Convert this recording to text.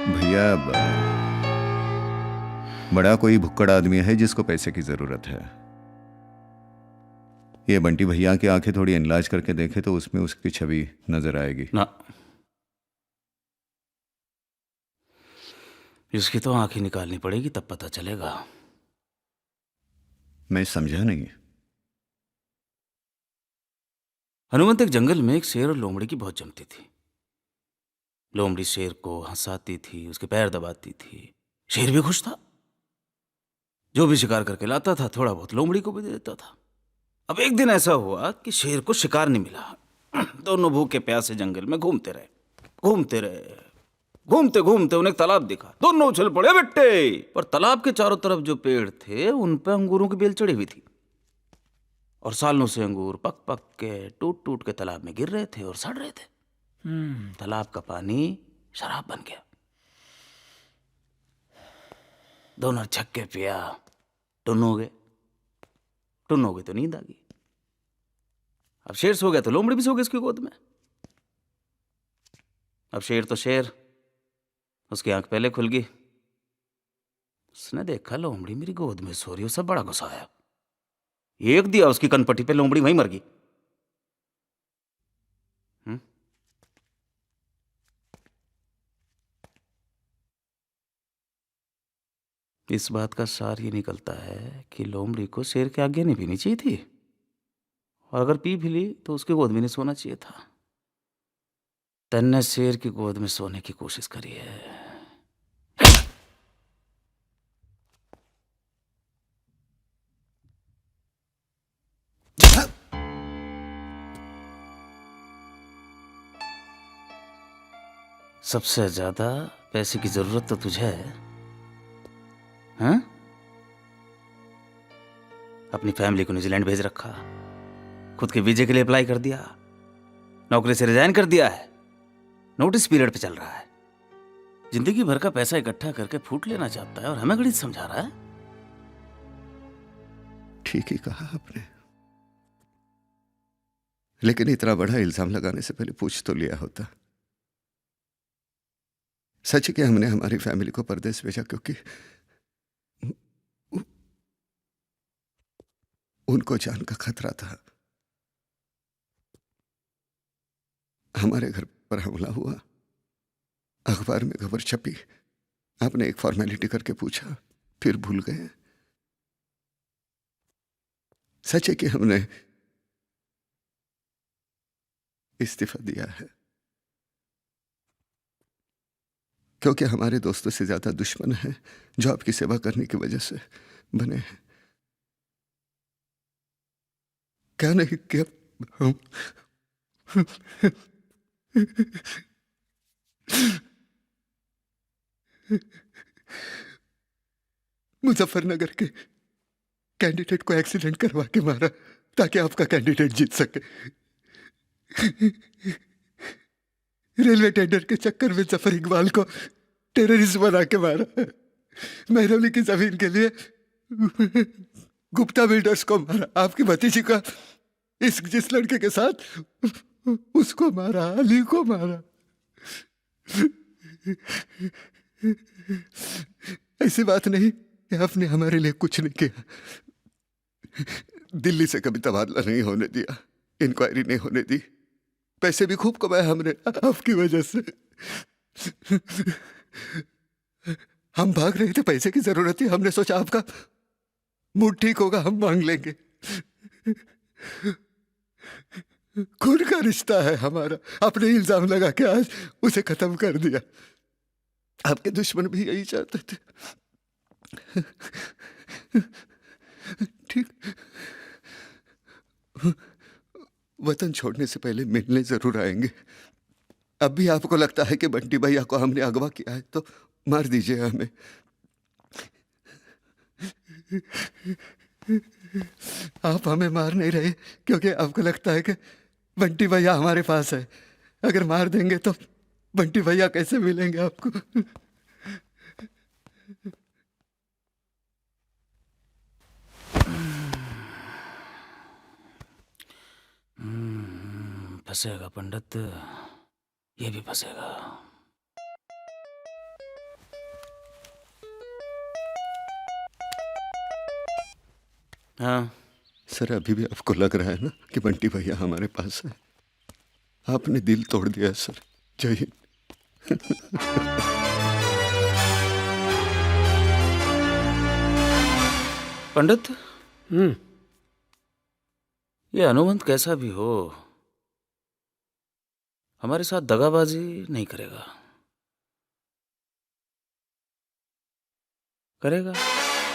भैया बड़ा कोई भुक्कड़ आदमी है जिसको पैसे की जरूरत है। ये बंटी भैया की आंखें थोड़ी इलाज करके देखे तो उसमें उसकी छवि नजर आएगी। ना, इसकी तो आंखें निकालनी पड़ेगी, तब पता चलेगा। मैं समझा नहीं। हनुमंत, एक जंगल में एक शेर और लोमड़ी की बहुत जमती थी। लोमड़ी शेर को हंसाती थी, उसके पैर दबाती थी। शेर भी खुश था। जो भी शिकार करके लाता था थोड़ा बहुत लोमड़ी को भी दे देता था। अब एक दिन ऐसा हुआ कि शेर को शिकार नहीं मिला। दोनों भूखे प्यासे जंगल में घूमते रहे, घूमते रहे। घूमते घूमते उन्हें एक तालाब दिखा। दोनों उछल पड़े बेटे। पर तालाब के चारों तरफ जो पेड़ थे उन पे अंगूरों की बेल चढ़ी हुई थी, और सालों से अंगूर पक पक के टूट टूट के तालाब में गिर रहे थे और सड़ रहे थे। तालाब का पानी शराब बन गया। दोनों छक्के पिया, टुन हो गए। टुन हो गए तो नींद आ गई। अब शेर सो गया तो लोमड़ी भी सो गई उसकी गोद में। अब शेर तो शेर, उसकी आंख पहले खुल गई। उसने देखा लोमड़ी मेरी गोद में सो रही, उसे बड़ा गुस्सा आया। एक दिया उसकी कनपट्टी पे, लोमड़ी वहीं मर गई। इस बात का सार ये निकलता है कि लोमड़ी को शेर की आज्ञा नहीं पीनी चाहिए थी, और अगर पी भी ली तो उसकी गोद में नहीं सोना चाहिए था। तन्ने शेर की गोद में सोने की कोशिश करी है। सबसे ज्यादा पैसे की जरूरत तो तुझे है, हाँ? अपनी फैमिली को न्यूजीलैंड भेज रखा, खुद के वीजे के लिए अप्लाई कर दिया, नौकरी से रिजाइन कर दिया है, नोटिस पीरियड पे चल रहा है। जिंदगी भर का पैसा इकट्ठा करके फूट लेना चाहता है और हमें गणित समझा रहा है। ठीक ही कहा आपने, लेकिन इतना बड़ा इल्जाम लगाने से पहले पूछ तो लिया होता। सच है कि हमने हमारी फैमिली को परदेश भेजा क्योंकि उनको जान का खतरा था। हमारे घर पर हमला हुआ, अखबार में खबर छपी, आपने एक फॉर्मेलिटी करके पूछा, फिर भूल गए। सच है कि हमने इस्तीफा दिया है क्योंकि हमारे दोस्तों से ज्यादा दुश्मन हैं जो आपकी सेवा करने की वजह से बने हैं। क्या नहीं किया हम मुजफ्फरनगर के कैंडिडेट को एक्सीडेंट करवा के मारा ताकि आपका कैंडिडेट जीत सके। रेलवे टेंडर के चक्कर में जफर इकबाल को टेररिस्ट बना के मारा। महरौली की जमीन के लिए गुप्ता बिल्डर्स को मारा। आपकी भतीजी का जिस लड़के के साथ, उसको मारा, अली को मारा। ऐसी बात नहीं कि आपने हमारे लिए कुछ नहीं किया। दिल्ली से कभी तबादला नहीं होने दिया, इंक्वायरी नहीं होने दी, पैसे भी खूब कमाए हमने आपकी वजह से। हम भाग रहे थे, पैसे की जरूरत थी, हमने सोचा आपका मूड ठीक होगा, हम मांग लेंगे। खून का रिश्ता है हमारा, आपने इल्जाम लगा के आज उसे खत्म कर दिया। आपके दुश्मन भी यही चाहते थे। ठीक, वतन छोड़ने से पहले मिलने जरूर आएंगे। अब भी आपको लगता है कि बंटी भैया को हमने अगवा किया है तो मार दीजिए हमें। आप हमें मार नहीं रहे क्योंकि आपको लगता है कि बंटी भैया हमारे पास है। अगर मार देंगे तो बंटी भैया कैसे मिलेंगे आपको? फंसेगा पंडित, ये भी फंसेगा। हाँ, सर अभी भी आपको लग रहा है ना कि बंटी भैया हमारे पास है? आपने दिल तोड़ दिया है सर। जय हिंद। पंडित, ये हनुमंत कैसा भी हो, हमारे साथ दगाबाजी नहीं करेगा। करेगा?